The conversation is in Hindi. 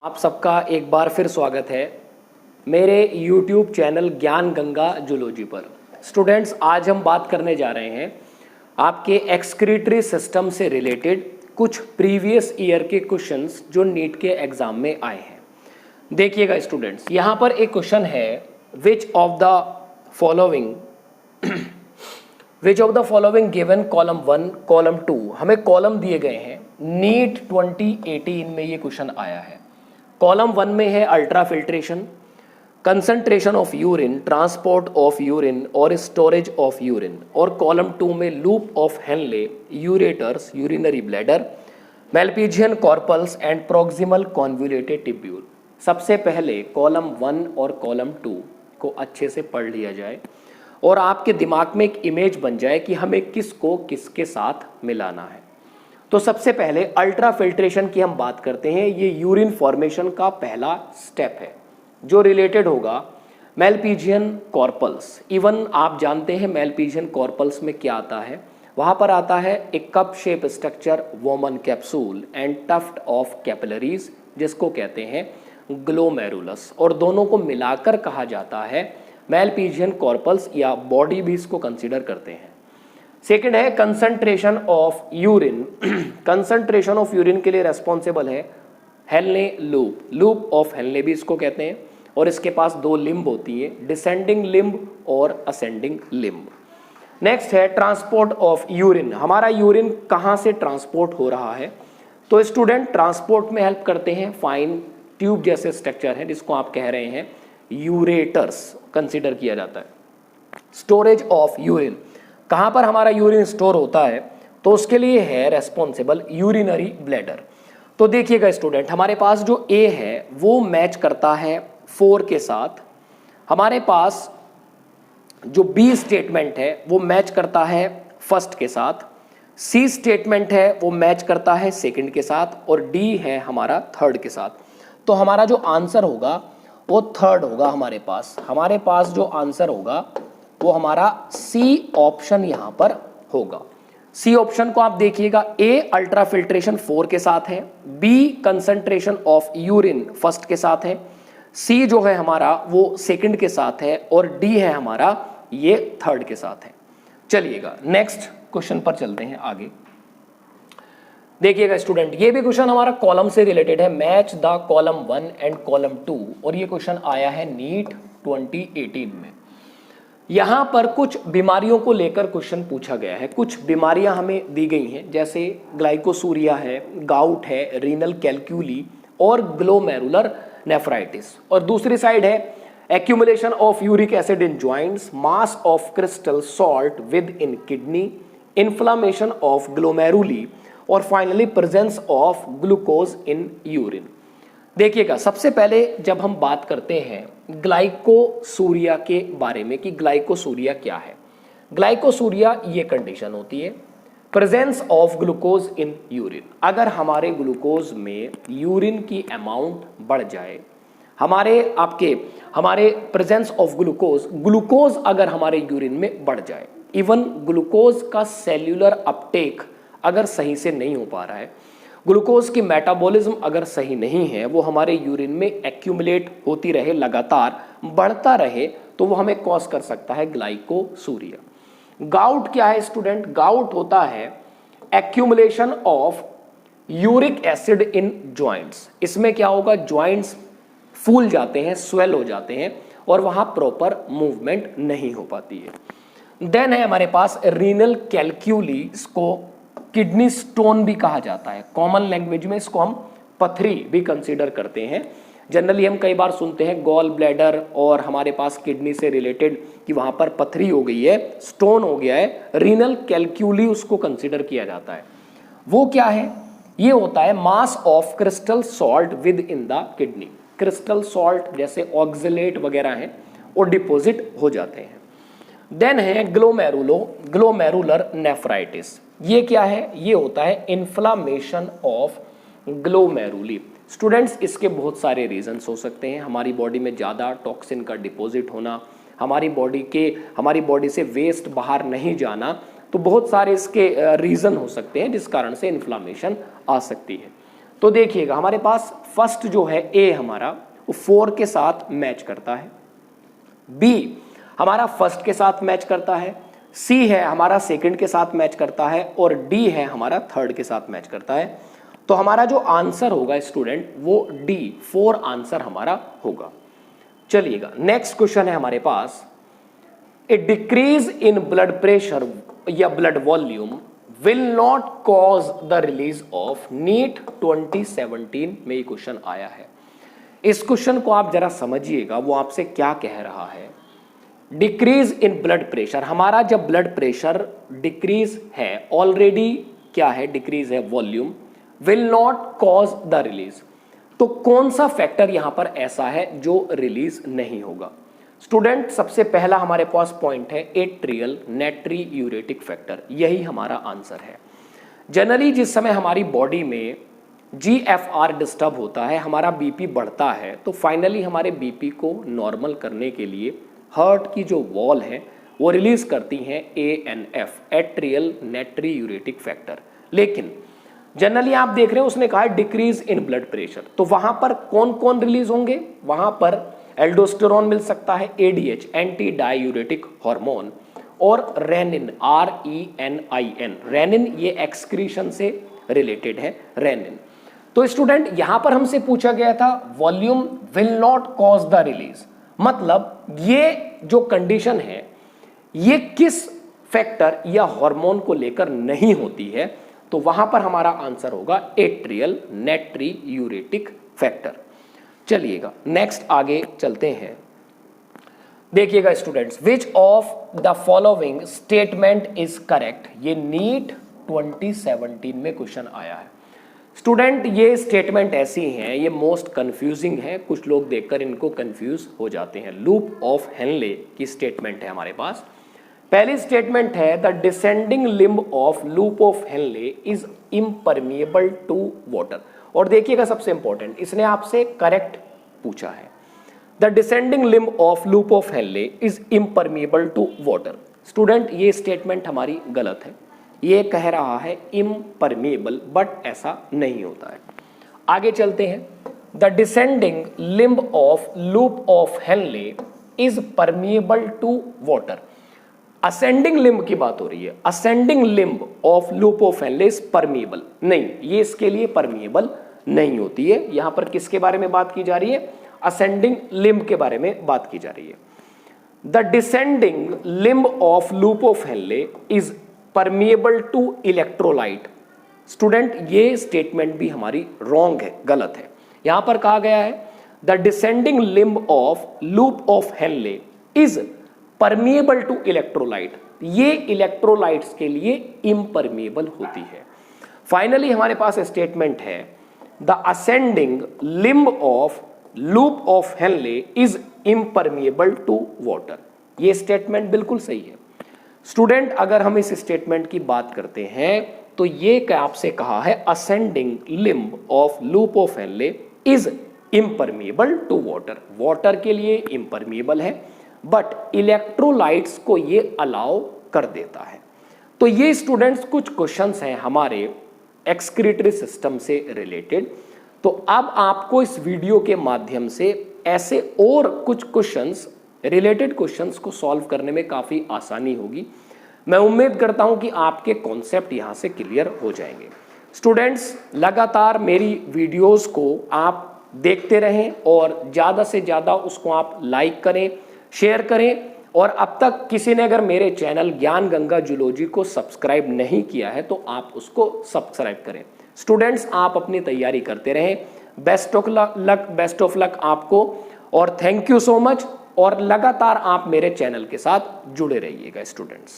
आप सबका एक बार फिर स्वागत है मेरे YouTube चैनल ज्ञान गंगा जूलॉजी पर। स्टूडेंट्स, आज हम बात करने जा रहे हैं आपके एक्सक्रीटरी सिस्टम से रिलेटेड कुछ प्रीवियस ईयर के क्वेश्चंस जो नीट के एग्जाम में आए हैं। देखिएगा स्टूडेंट्स, यहाँ पर एक क्वेश्चन है which of the following given column 1 column 2। हमें कॉलम दिए गए हैं, नीट 2018 में ये क्वेश्चन आया है। कॉलम 1 में है ultra filtration, concentration of urine, transport of urine और स्टोरेज ऑफ यूरिन, और कॉलम 2 में loop of Henle, ureters, urinary bladder, Malpighian corpuscles and proximal convoluted tubule. सबसे पहले कॉलम 1 और कॉलम 2 को अच्छे से पढ़ लिया जाए और आपके दिमाग में एक इमेज बन जाए कि हमें किसको किसके साथ मिलाना है। तो सबसे पहले अल्ट्रा फिल्ट्रेशन की हम बात करते हैं। ये यूरिन फॉर्मेशन का पहला स्टेप है जो रिलेटेड होगा मेल्पिजियन कॉर्पल्स। इवन आप जानते हैं मेल्पिजियन कॉर्पल्स में क्या आता है, वहां पर आता है एक cup shape structure, Bowman capsule and tuft of capillaries, जिसको कहते हैं ग्लोमेरुलस, और दोनों को मिलाकर कहा जाता है मेल्पिजियन कॉर्पल्स, या बॉडी भी इसको कंसिडर करते हैं। सेकेंड है concentration of urine. Concentration of urine के लिए रेस्पॉन्सिबल है Henle loop, loop of Henley भी इसको कहते हैं, और इसके पास दो लिम्ब होती है, डिसेंडिंग लिम्ब और असेंडिंग लिम्ब। नेक्स्ट है ट्रांसपोर्ट ऑफ यूरिन। हमारा यूरिन कहाँ से ट्रांसपोर्ट हो रहा है, तो स्टूडेंट ट्रांसपोर्ट में हेल्प करते हैं फाइन ट्यूब जैसे स्ट्रक्चर है जिसको आप कह रहे हैं यूरेटर्स, कंसिडर किया जाता है। स्टोरेज ऑफ यूरिन, कहाँ पर हमारा यूरिन स्टोर होता है, तो उसके लिए है रेस्पॉन्सिबल यूरिनरी ब्लैडर। तो देखिएगा स्टूडेंट, हमारे पास जो ए है वो मैच करता है 4 के साथ, हमारे पास जो बी स्टेटमेंट है वो मैच करता है फर्स्ट के साथ, सी स्टेटमेंट है वो मैच करता है सेकंड के साथ, और डी है हमारा थर्ड के साथ। तो हमारा जो आंसर होगा वो थर्ड होगा। हमारे पास जो आंसर होगा वो हमारा सी ऑप्शन यहां पर होगा। सी ऑप्शन को आप देखिएगा, ए अल्ट्रा फिल्ट्रेशन 4 के साथ है, B concentration of urine first के साथ है, सी जो है हमारा वो सेकंड के साथ है, और डी है हमारा ये थर्ड के साथ है। चलिएगा नेक्स्ट क्वेश्चन पर चलते हैं आगे। देखिएगा स्टूडेंट, ये भी क्वेश्चन हमारा कॉलम से रिलेटेड है, match the column 1 and column 2, और ये क्वेश्चन आया है नीट 2018 में। यहां पर कुछ बीमारियों को लेकर क्वेश्चन पूछा गया है। कुछ बीमारियां हमें दी गई हैं, जैसे ग्लाइकोसूरिया है, गाउट है, रीनल कैल्क्यूली और ग्लोमेरुलर नेफ्राइटिस, और दूसरी साइड है accumulation of uric acid in joints, mass of crystal salt within kidney, inflammation of glomeruli, और finally presence of glucose in urine. देखिएगा, सबसे पहले जब हम बात करते हैं ग्लाइकोसूरिया के बारे में कि ग्लाइकोसूरिया क्या है, ग्लाइकोसूरिया ये कंडीशन होती है presence of glucose in urine. अगर हमारे ग्लूकोज में यूरिन की अमाउंट बढ़ जाए, हमारे प्रेजेंस ऑफ ग्लूकोज अगर हमारे यूरिन में बढ़ जाए, इवन ग्लूकोज का सेल्यूलर अपटेक अगर सही से नहीं हो पा रहा है, ग्लूकोज की मेटाबॉलिज्म अगर सही नहीं है, वो हमारे यूरिन में एक्यूमुलेट होती रहे, लगातार बढ़ता रहे, तो वो हमें कॉज कर सकता है ग्लाइकोसूरिया। गाउट क्या है स्टूडेंट? गाउट होता है accumulation of uric acid in joints. इसमें क्या होगा, जॉइंट्स फूल जाते हैं, स्वेल हो जाते हैं, और वहां प्रॉपर मूवमेंट नहीं हो पाती है। देन है हमारे पास रीनल कैल्क्यूली, इसको किडनी स्टोन भी कहा जाता है, कॉमन लैंग्वेज में इसको हम पथरी भी कंसीडर करते हैं। जनरली हम कई बार सुनते हैं गॉल ब्लैडर और हमारे पास किडनी से रिलेटेड कि वहां पर पथरी हो गई है, स्टोन हो गया है, रीनल कैल्क्यूली उसको कंसीडर किया जाता है। वो क्या है? ये होता है मास of crystal salt with in the kidney. Crystal salt जैसे ऑक्सलेट वगैरह हैं वो डिपॉजिट हो जाते हैं। देन है ग्लोमेरुलर नेफ्राइटिस। ये क्या है? ये होता है इन्फ्लामेशन ऑफ ग्लोमेरुली। स्टूडेंट्स, इसके बहुत सारे रीजंस हो सकते हैं। हमारी बॉडी में ज़्यादा टॉक्सिन का डिपॉजिट होना, हमारी बॉडी से वेस्ट बाहर नहीं जाना, तो बहुत सारे इसके रीज़न हो सकते हैं जिस कारण से इन्फ्लामेशन आ सकती है। तो देखिएगा हमारे पास फर्स्ट जो है ए हमारा वो 4 के साथ मैच करता है, बी हमारा फर्स्ट के साथ मैच करता है, सी है हमारा सेकंड के साथ मैच करता है और डी है हमारा थर्ड के साथ मैच करता है। तो हमारा जो आंसर होगा स्टूडेंट वो डी 4 आंसर हमारा होगा। चलिएगा नेक्स्ट क्वेश्चन है हमारे पास, a decrease in blood pressure या blood volume will not cause the release of NEET 2017 में ये क्वेश्चन आया है। इस क्वेश्चन को आप जरा समझिएगा, वो आपसे क्या कह रहा है। डिक्रीज इन ब्लड प्रेशर, हमारा जब ब्लड प्रेशर डिक्रीज है, ऑलरेडी क्या है डिक्रीज है volume, will not cause the release, तो कौन सा फैक्टर यहां पर ऐसा है जो रिलीज नहीं होगा। स्टूडेंट सबसे पहला हमारे पास पॉइंट है एट्रियल नाइट्रियूरेटिक फैक्टर, यही हमारा आंसर है। जनरली जिस समय हमारी बॉडी में GFR डिस्टर्ब होता है, हमारा बीपी बढ़ता है, तो फाइनली हमारे बीपी को नॉर्मल करने के लिए हार्ट की जो वॉल है वो रिलीज करती हैं ANF एट्रियल नाइट्रियूरेटिक फैक्टर। लेकिन जनरली आप देख रहे हैं उसने कहा डिक्रीज इन ब्लड प्रेशर, तो वहां पर कौन कौन रिलीज होंगे, वहां पर एल्डोस्टेरोन मिल सकता है, ADH एंटी डायूरेटिक हार्मोन, और रेनिन RENIN, रेनिन ये एक्सक्रीशन से रिलेटेड है रेनिन। तो स्टूडेंट यहां पर हमसे पूछा गया था volume will not cause the release, मतलब ये जो कंडीशन है ये किस फैक्टर या हार्मोन को लेकर नहीं होती है, तो वहां पर हमारा आंसर होगा एट्रियल नाइट्रियूरेटिक फैक्टर। चलिएगा नेक्स्ट आगे चलते हैं। देखिएगा students, which of the following statement is correct, ये नीट 2017 में क्वेश्चन आया है। स्टूडेंट ये स्टेटमेंट ऐसी हैं, ये मोस्ट कंफ्यूजिंग है, कुछ लोग देखकर इनको कंफ्यूज हो जाते हैं। लूप ऑफ हेनले की स्टेटमेंट है हमारे पास। पहली स्टेटमेंट है the descending limb of loop of Henle is impermeable to water, और देखिएगा सबसे इंपॉर्टेंट, इसने आपसे करेक्ट पूछा है। The descending limb of loop of Henle is impermeable to water. Student ये स्टेटमेंट हमारी गलत है, ये कह रहा है इम्परमिएबल, बट ऐसा नहीं होता है। आगे चलते हैं। The descending limb of loop of Henle is permeable to water. Ascending limb की बात हो रही है, ascending limb of loop of Henle is permeable, नहीं ये इसके लिए परमिएबल नहीं होती है। यहां पर किसके बारे में बात की जा रही है, असेंडिंग लिम्ब के बारे में बात की जा रही है। The descending limb of loop of Henle is permeable to electrolyte. Student ये स्टेटमेंट भी हमारी रॉन्ग है, गलत है। यहां पर कहा गया है the descending limb of loop of Henle is permeable to electrolyte, ये इलेक्ट्रोलाइट्स के लिए इम्परमिएबल होती है। फाइनली हमारे पास स्टेटमेंट है the ascending limb of loop of Henle is impermeable to water. ये स्टेटमेंट बिल्कुल सही है। स्टूडेंट अगर हम इस स्टेटमेंट की बात करते हैं तो ये आपसे कहा है ascending limb of loop of Henle is impermeable to water, water के लिए इम्परमिएबल है बट इलेक्ट्रोलाइट्स को ये अलाउ कर देता है। तो ये स्टूडेंट्स कुछ क्वेश्चंस हैं हमारे एक्सक्रीटरी सिस्टम से रिलेटेड। तो अब आपको इस वीडियो के माध्यम से ऐसे और कुछ क्वेश्चंस, रिलेटेड क्वेश्चंस को सॉल्व करने में काफ़ी आसानी होगी। मैं उम्मीद करता हूं कि आपके कॉन्सेप्ट यहां से क्लियर हो जाएंगे। स्टूडेंट्स लगातार मेरी वीडियोस को आप देखते रहें और ज़्यादा से ज़्यादा उसको आप लाइक करें, शेयर करें, और अब तक किसी ने अगर मेरे चैनल ज्ञान गंगा जूलॉजी को सब्सक्राइब नहीं किया है तो आप उसको सब्सक्राइब करें। स्टूडेंट्स आप अपनी तैयारी करते रहें। बेस्ट ऑफ लक आपको, और थैंक यू सो मच, और लगातार आप मेरे चैनल के साथ जुड़े रहिएगा स्टूडेंट्स।